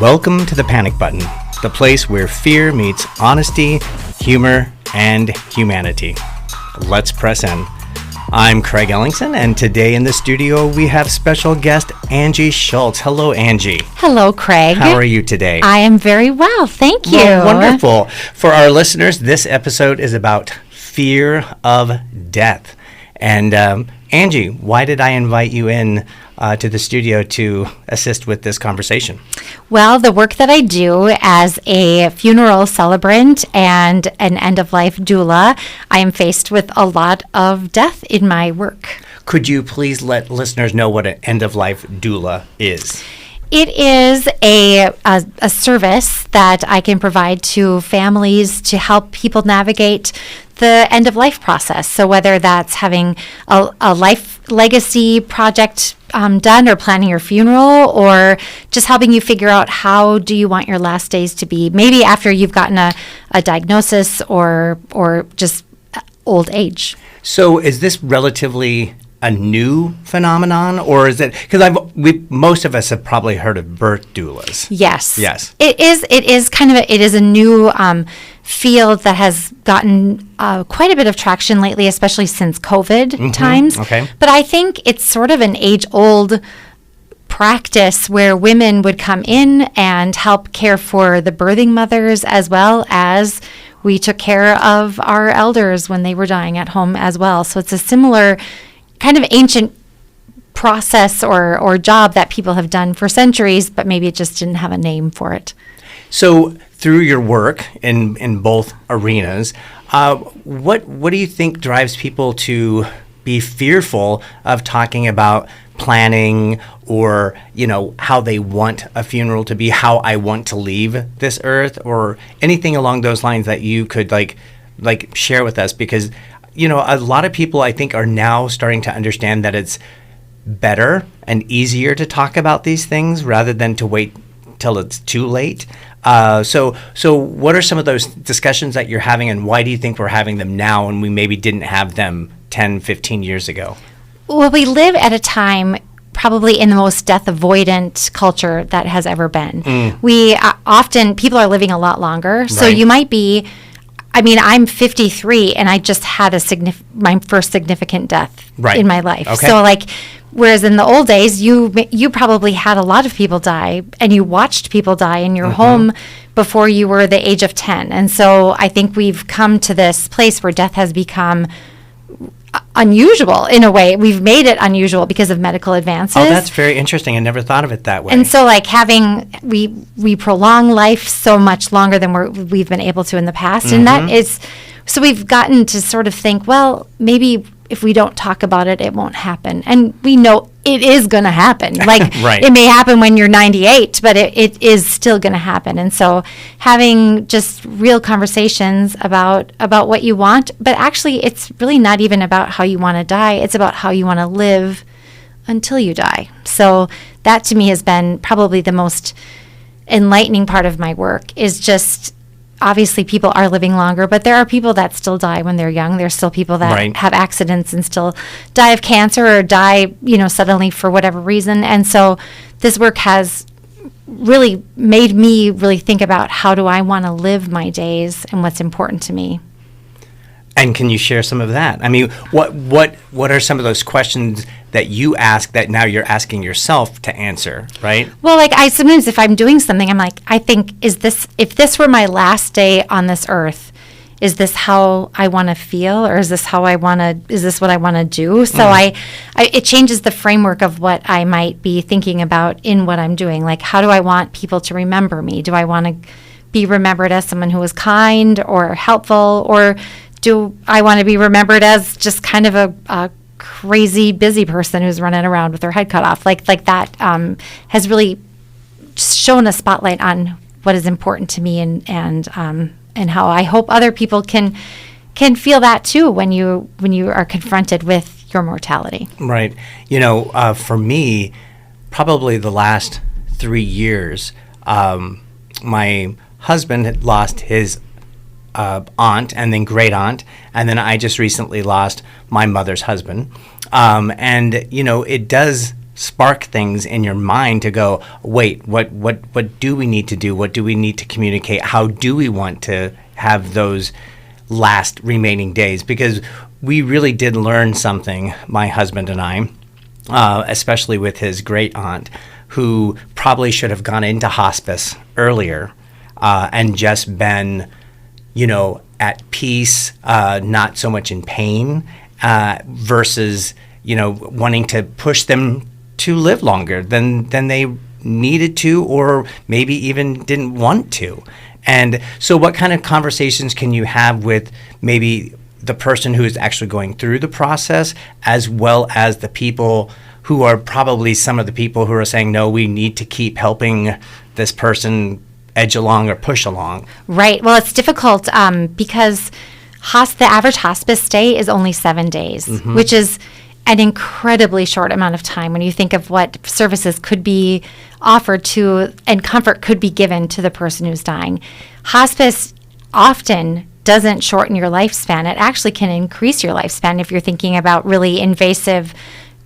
Welcome to the Panic Button, the place where fear meets honesty, humor, and humanity. Let's press in. I'm Craig Ellingson, and today in the studio we have special guest Angie Schultz. Hello, Angie. Hello, Craig. How are you today? I am very well, thank you. Well, wonderful. For our listeners, this episode is about fear of death. And Angie, why did I invite you in to the studio to assist with this conversation? Well, the work that I do as a funeral celebrant and an end-of-life doula, I am faced with a lot of death in my work. Could you please let listeners know what an end-of-life doula is? It is a service that I can provide to families to help people navigate the end-of-life process. So whether that's having a life legacy project done or planning your funeral, or just helping you figure out how do you want your last days to be, maybe after you've gotten a diagnosis or just old age. So is this relatively a new phenomenon, or is it, because most of us have probably heard of birth doulas? Yes. Yes. It is a new field that has gotten quite a bit of traction lately, especially since COVID times. Okay. But I think it's sort of an age-old practice where women would come in and help care for the birthing mothers, as well as we took care of our elders when they were dying at home as well. So it's a similar kind of ancient process or job that people have done for centuries, but maybe it just didn't have a name for it. So through your work in both arenas, what do you think drives people to be fearful of talking about planning, or how they want a funeral to be, how I want to leave this earth, or anything along those lines that you could like share with us? Because a lot of people, I think, are now starting to understand that it's better and easier to talk about these things rather than to wait till it's too late. So what are some of those discussions that you're having, and why do you think we're having them now and we maybe didn't have them 10, 15 years ago? Well, we live at a time probably in the most death avoidant culture that has ever been. We often, people are living a lot longer. So Right. you might be, I'm 53 and I just had my first significant death Right. in my life. Okay. So whereas in the old days, you probably had a lot of people die, and you watched people die in your home before you were the age of 10. And so I think we've come to this place where death has become unusual in a way. We've made it unusual because of medical advances. Oh, that's very interesting. I never thought of it that way. And so we prolong life so much longer than we've been able to in the past. And that is, so we've gotten to sort of think, well, maybe if we don't talk about it, it won't happen. And we know it is going to happen. Right. It may happen when you're 98, but it is still going to happen. And so having just real conversations about what you want, but actually it's really not even about how you want to die. It's about how you want to live until you die. So that to me has been probably the most enlightening part of my work, is just, obviously people are living longer, but there are people that still die when they're young. There's still people that Right. have accidents and still die of cancer or die, suddenly for whatever reason. And so this work has really made me really think about, how do I want to live my days and what's important to me. And can you share some of that? What are some of those questions that you ask that now you're asking yourself to answer, right? Well, I sometimes, if I'm doing something, I'm like, I think, if this were my last day on this earth, is this how I want to feel, or is this what I want to do? So it changes the framework of what I might be thinking about in what I'm doing. Like, how do I want people to remember me? Do I want to be remembered as someone who was kind or helpful, or do I want to be remembered as just kind of a crazy busy person who's running around with her head cut off? Like that has really shown a spotlight on what is important to me, and how I hope other people can feel that too when you are confronted with your mortality. Right. For me, probably the last 3 years, my husband had lost his aunt and then great aunt, and then I just recently lost my mother's husband. And it does spark things in your mind to go, wait, what do we need to do? What do we need to communicate? How do we want to have those last remaining days? Because we really did learn something, my husband and I, especially with his great aunt, who probably should have gone into hospice earlier and just been, at peace, not so much in pain, versus, wanting to push them to live longer than they needed to, or maybe even didn't want to. And so what kind of conversations can you have with maybe the person who is actually going through the process, as well as the people who are probably some of the people who are saying, no, we need to keep helping this person edge along or push along? Right. Well, it's difficult because the average hospice stay is only 7 days, which is an incredibly short amount of time when you think of what services could be offered to and comfort could be given to the person who's dying. Hospice often doesn't shorten your lifespan. It actually can increase your lifespan if you're thinking about really invasive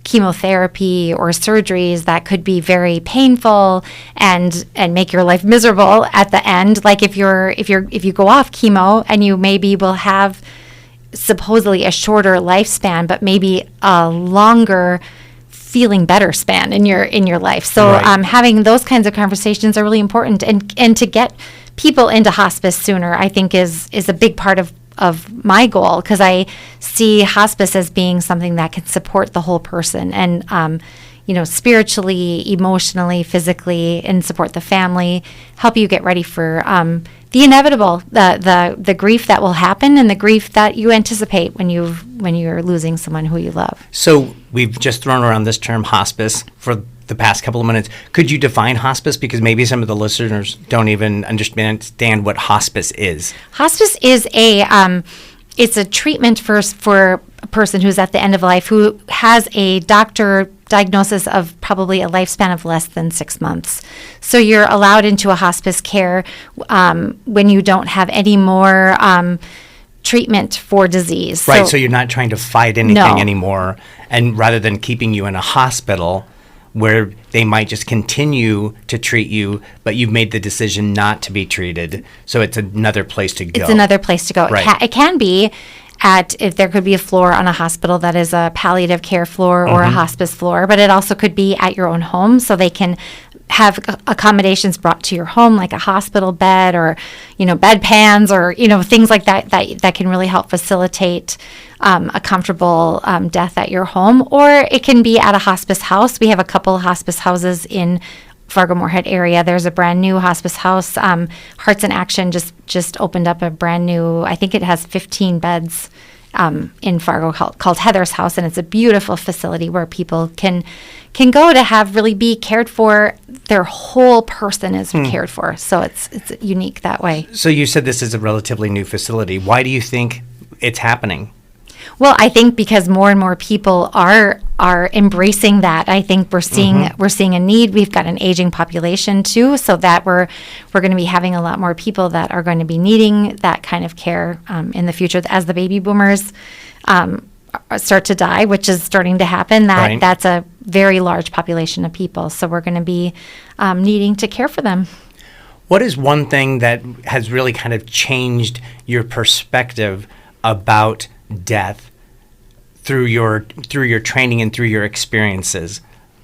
chemotherapy or surgeries that could be very painful and make your life miserable at the end. Like if you go off chemo and you maybe will have supposedly a shorter lifespan, but maybe a longer feeling better span in your life. So Right. Having those kinds of conversations are really important, and to get people into hospice sooner, I think is a big part of my goal, because I see hospice as being something that can support the whole person and spiritually, emotionally, physically, and support the family, help you get ready for the inevitable, the grief that will happen and the grief that you anticipate when you're losing someone who you love. So we've just thrown around this term hospice for the past couple of minutes. Could you define hospice? Because maybe some of the listeners don't even understand what hospice is. Hospice is it's a treatment for a person who's at the end of life who has a doctor diagnosis of probably a lifespan of less than 6 months. So you're allowed into a hospice care when you don't have any more treatment for disease. Right, so you're not trying to fight anything No. anymore, and rather than keeping you in a hospital where they might just continue to treat you, but you've made the decision not to be treated, so it's another place to go. It's another place to go. Right. It can be if there could be a floor on a hospital that is a palliative care floor or a hospice floor, but it also could be at your own home, so they can have accommodations brought to your home, like a hospital bed or bedpans or things like that can really help facilitate a comfortable death at your home. Or it can be at a hospice house. We have a couple of hospice houses in Fargo-Moorhead area. There's a brand new hospice house. Hearts in Action just opened up a brand new, I think it has 15 beds in Fargo called Heather's House, and it's a beautiful facility where people can go to really be cared for. Their whole person is cared for, so it's unique that way. So you said this is a relatively new facility. Why do you think it's happening? Well, I think because more and more people are embracing that. I think we're seeing a need. We've got an aging population too, so that we're going to be having a lot more people that are going to be needing that kind of care in the future as the baby boomers start to die, which is starting to happen. Right. That's a very large population of people, so we're going to be needing to care for them. What is one thing that has really kind of changed your perspective about death through your training and through your experiences,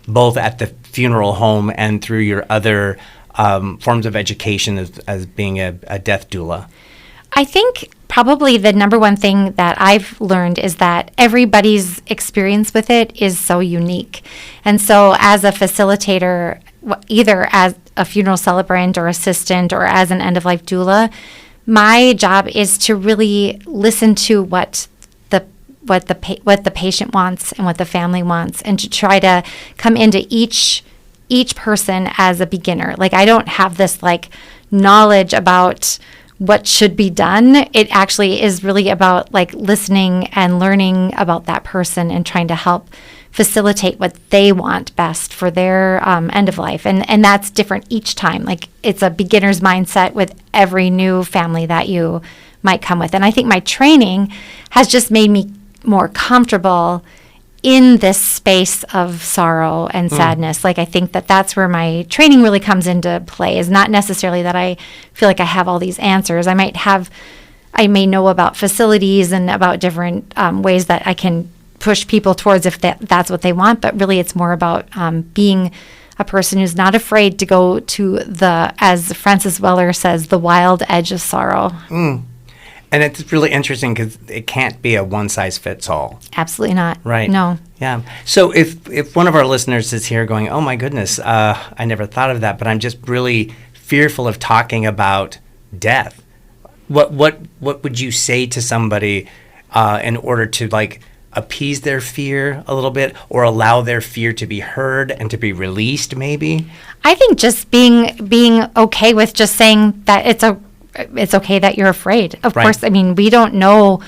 both at the funeral home and through your other forms of education as being a death doula? I think probably the number one thing that I've learned is that everybody's experience with it is so unique. And so as a facilitator, either as a funeral celebrant or assistant or as an end-of-life doula, my job is to really listen to what the patient wants and what the family wants, and to try to come into each person as a beginner. Like, I don't have this knowledge about what should be done. It actually is really about listening and learning about that person and trying to help facilitate what they want best for their end of life. And that's different each time. It's a beginner's mindset with every new family that you might come with. And I think my training has just made me more comfortable in this space of sorrow and sadness. Like, I think that that's where my training really comes into play, is not necessarily that I feel like I have all these answers. I may know about facilities and about different ways that I can push people towards if that's what they want, but really it's more about being a person who's not afraid to go to the, as Francis Weller says, the wild edge of sorrow. And it's really interesting because it can't be a one-size-fits-all. Absolutely not. Right. No. Yeah. So if one of our listeners is here going, oh my goodness, I never thought of that, but I'm just really fearful of talking about death. What would you say to somebody in order to like appease their fear a little bit, or allow their fear to be heard and to be released? Maybe. I think just being okay with just saying that it's okay that you're afraid. Of Right. course, I mean, we don't know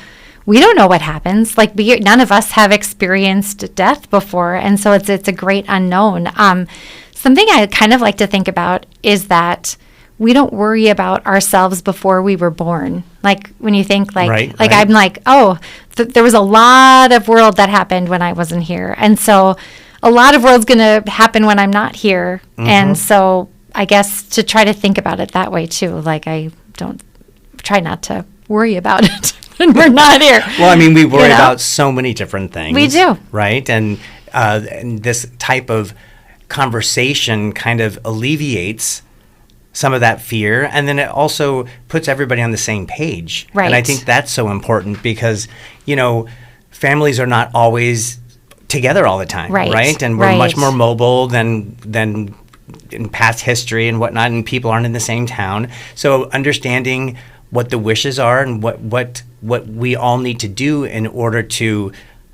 what happens. Like, none of us have experienced death before, and so it's a great unknown. Something I kind of like to think about is that we don't worry about ourselves before we were born. Like, when you think Right. I'm like, oh, there was a lot of world that happened when I wasn't here, and so a lot of world's going to happen when I'm not here, and so I guess to try to think about it that way too. Like, I don't try not to worry about it when we're not here. Well, I mean, we worry You know? about so many different things. We do. Right? And this type of conversation kind of alleviates some of that fear, and then it also puts everybody on the same page. Right. And I think that's so important because, families are not always together all the time. Right. And we're Right. much more mobile than in past history and whatnot, and people aren't in the same town. So understanding what the wishes are and what we all need to do in order to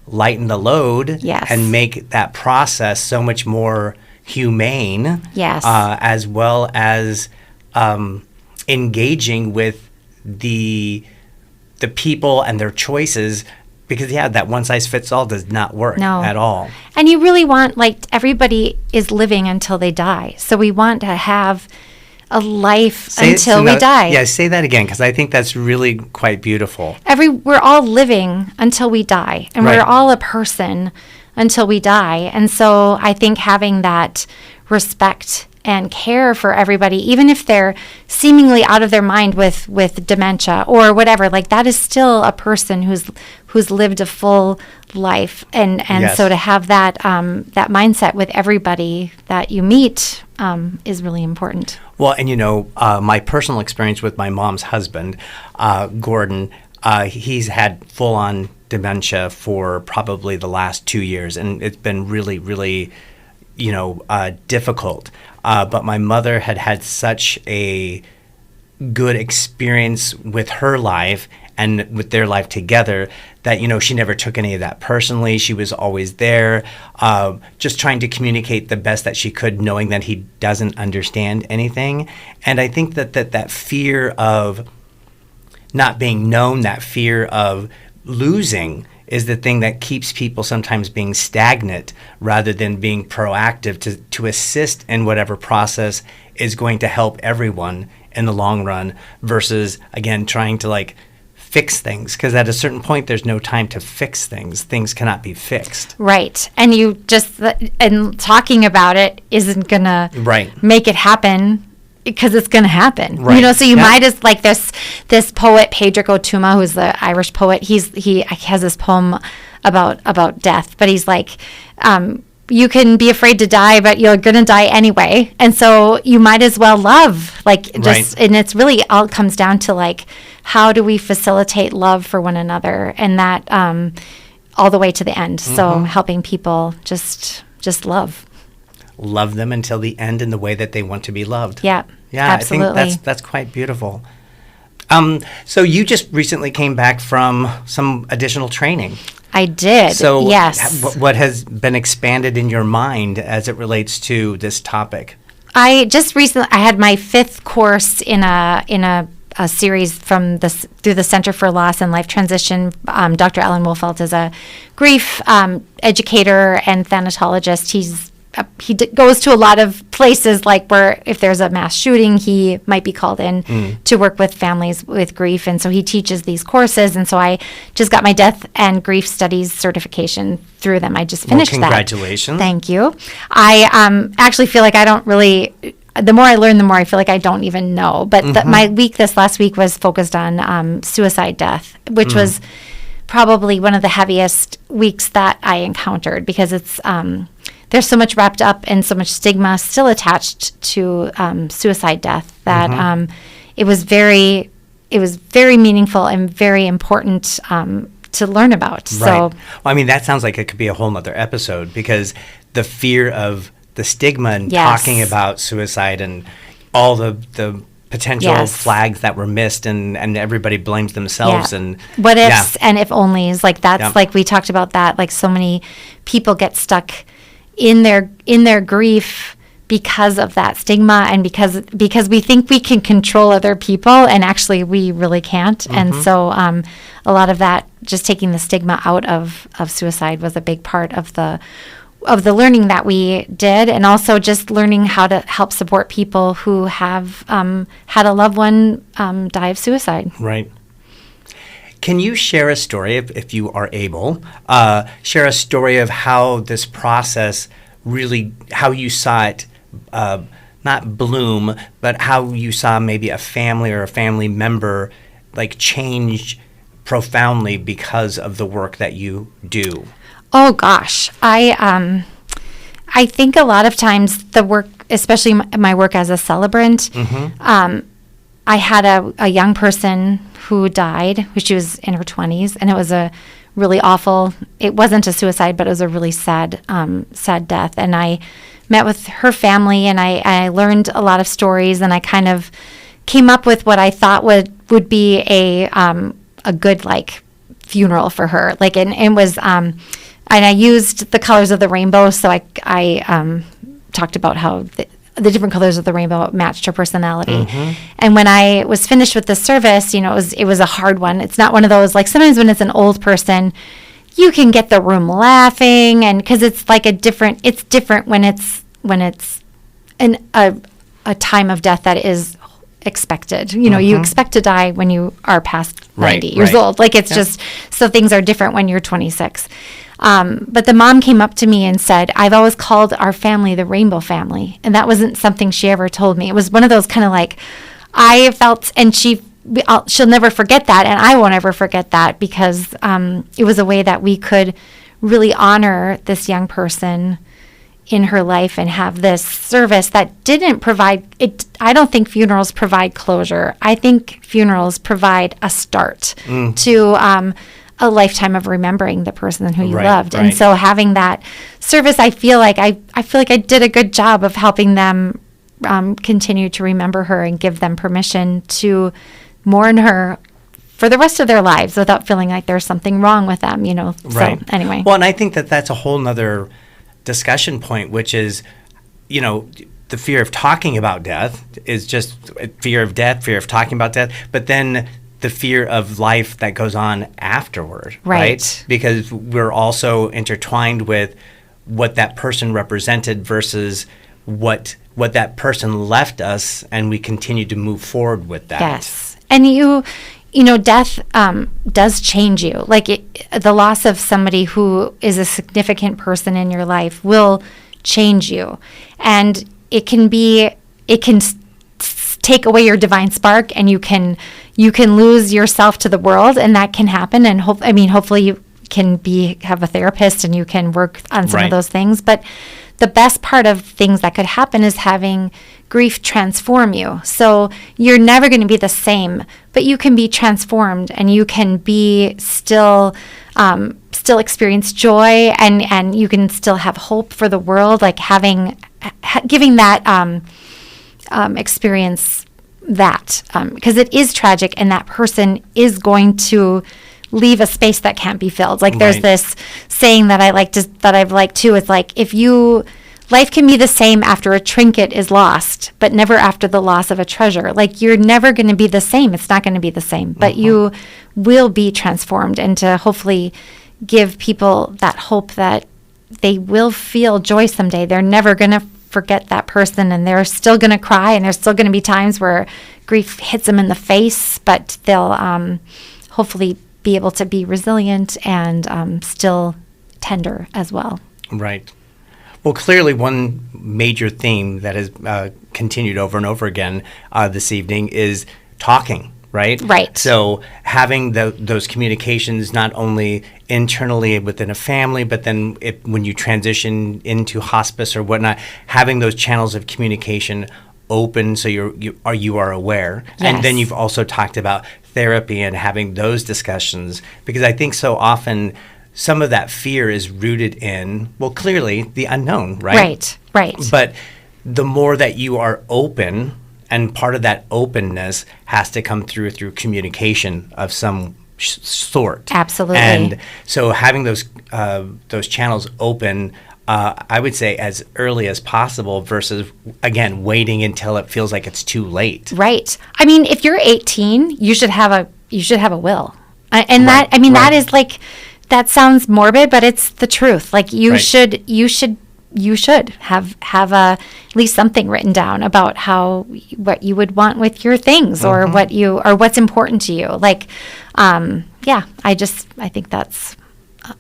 lighten the load. Yes. And make that process so much more humane. Yes. As well as engaging with the people and their choices, because that one size fits all does not work No. at all. And you really want, like, everybody is living until they die. So we want to have a life until we die. Yeah, say that again, because I think that's really quite beautiful. We're all living until we die, and Right. we're all a person until we die. And so I think having that respect and care for everybody, even if they're seemingly out of their mind with dementia or whatever, like, that is still a person who's lived a full life, and Yes. so to have that that mindset with everybody that you meet is really important. Well, and my personal experience with my mom's husband, Gordon, he's had full-on dementia for probably the last 2 years, and it's been really, really, difficult. But my mother had such a good experience with her life and with their life together that, she never took any of that personally. She was always there, just trying to communicate the best that she could, knowing that he doesn't understand anything. And I think that fear of not being known, that fear of losing, is the thing that keeps people sometimes being stagnant rather than being proactive to assist in whatever process is going to help everyone in the long run, versus, again, trying to fix things, because at a certain point there's no time to fix things. Things cannot be fixed. Right. And and talking about it isn't going to Right. make it happen, because it's going to happen. Right. So you Yeah. might as, like, this poet, Padraig Ó Tuama, who's the Irish poet, he has this poem about death, but he's like, you can be afraid to die, but you're going to die anyway. And so you might as well love, Right. and it's really all comes down to, how do we facilitate love for one another, and that all the way to the end. So helping people just love. Love them until the end in the way that they want to be loved. Yeah. Yeah, Absolutely. I think that's quite beautiful. So you just recently came back from some additional training. I did. So yes. what has been expanded in your mind as it relates to this topic? I just recently I had my 5th course in a series through the Center for Loss and Life Transition. Dr. Alan Wolfelt is a grief educator and thanatologist. He's goes to a lot of places, like where if there's a mass shooting, he might be called in to work with families with grief. And so he teaches these courses. And so I just got my death and grief studies certification through them. I just finished that. Congratulations. Thank you. I actually feel like I don't really, the more I learn, the more I feel like I don't even know. But my week this last week was focused on suicide death, which was probably one of the heaviest weeks that I encountered, because it's there's so much wrapped up and so much stigma still attached to suicide death that it was very meaningful and very important to learn about. Right. So, Well, I mean, that sounds like it could be a whole nother episode, because the fear of the stigma and Yes. talking about suicide and all the potential Yes. flags that were missed, and everybody blames themselves. Yeah. And what ifs and if onlys, like that's Yeah. like we talked about that. Like so many people get stuck in their grief because of that stigma, and because we think we can control other people, and actually we really can't. And so a lot of that, just taking the stigma out of suicide, was a big part of the learning that we did, and also just learning how to help support people who have had a loved one die of suicide. Right. Can you share a story, if you are able, share a story of how this process really, how you saw it, not bloom, but how you saw maybe a family or a family member like change profoundly because of the work that you do? Oh gosh, I think a lot of times the work, especially my work as a celebrant, I had a young person who died, she was in her 20s, and it was a really awful, it wasn't a suicide, but it was a really sad death. And I met with her family, and I learned a lot of stories, and I kind of came up with what I thought would be a good like funeral for her. Like, and it was, and I used the colors of the rainbow. So I talked about how the different colors of the rainbow matched her personality. And when I was finished with the service, it was a hard one. It's not one of those, like sometimes when it's an old person, you can get the room laughing, and because it's like it's different when it's a time of death that is expected. You expect to die when you are past 90 years old. Like it's just, so things are different when you're 26. But the mom came up to me and said, I've always called our family the Rainbow Family. And that wasn't something she ever told me. It was one of those kind of like, I felt, and she'll never forget that. And I won't ever forget that, because it was a way that we could really honor this young person in her life and have this service that didn't provide it. I don't think funerals provide closure. I think funerals provide a start to a lifetime of remembering the person who you loved. And so having that service, I feel like I did a good job of helping them continue to remember her and give them permission to mourn her for the rest of their lives without feeling like there's something wrong with them, So anyway. Well, and I think that's a whole nother discussion point, which is, the fear of talking about death is just fear of death, fear of talking about death, but then the fear of life that goes on afterward, right? Because we're also intertwined with what that person represented versus what that person left us, and we continue to move forward with that. Yes. And death does change you. Like the loss of somebody who is a significant person in your life will change you. And it can take away your divine spark, and you can lose yourself to the world, and that can happen. And hopefully you can have a therapist and you can work on some of those things. But the best part of things that could happen is having grief transform you. So you're never going to be the same, but you can be transformed, and you can be still experience joy, and you can still have hope for the world, like giving that experience that, because it is tragic, and that person is going to leave a space that can't be filled. Like there's this saying that I've liked too. It's like, life can be the same after a trinket is lost, but never after the loss of a treasure. Like you're never going to be the same. It's not going to be the same, but you will be transformed, and to hopefully give people that hope that they will feel joy someday. They're never going to forget that person, and they're still going to cry, and there's still going to be times where grief hits them in the face, but they'll hopefully be able to be resilient and still tender as well. Right. Well, clearly, one major theme that has continued over and over again this evening is talking, right? Right. So having those communications not only internally within a family, but then when you transition into hospice or whatnot, having those channels of communication open so you are aware. Yes. And then you've also talked about therapy and having those discussions, because I think so often some of that fear is rooted in, well, clearly the unknown, right? Right. But the more that you are open, and part of that openness has to come through communication of some sort. Absolutely. And so having those channels open, I would say as early as possible versus, again, waiting until it feels like it's too late. Right. I mean, if you're 18, you should have a will. And Right, that, I mean, right. that is like, that sounds morbid, but it's the truth. Like you Right. should have at least something written down about what you would want with your things, or what's important to you. Like, yeah, I think that's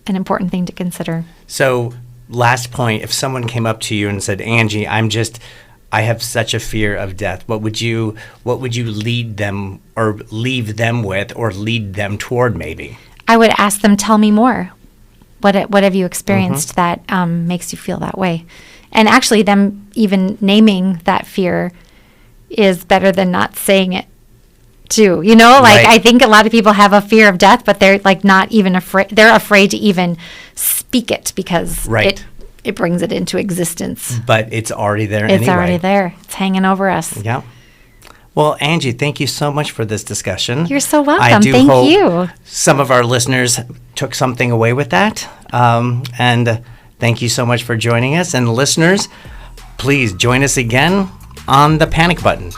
an important thing to consider. So, last point, if someone came up to you and said, Angie, I have such a fear of death, what would you lead them or leave them with, or lead them toward maybe? I would ask them, tell me more. What have you experienced that makes you feel that way? And actually, them even naming that fear is better than not saying it too. You know, like, Right. I think a lot of people have a fear of death, but they're like not even afraid. They're afraid to even speak it because Right. it brings it into existence. But it's already there anyway. It's already there. It's hanging over us. Yeah. Well, Angie, thank you so much for this discussion. You're so welcome. I do Thank hope you. some of our listeners took something away with that. And thank you so much for joining us. And listeners, please join us again on the Panic Button.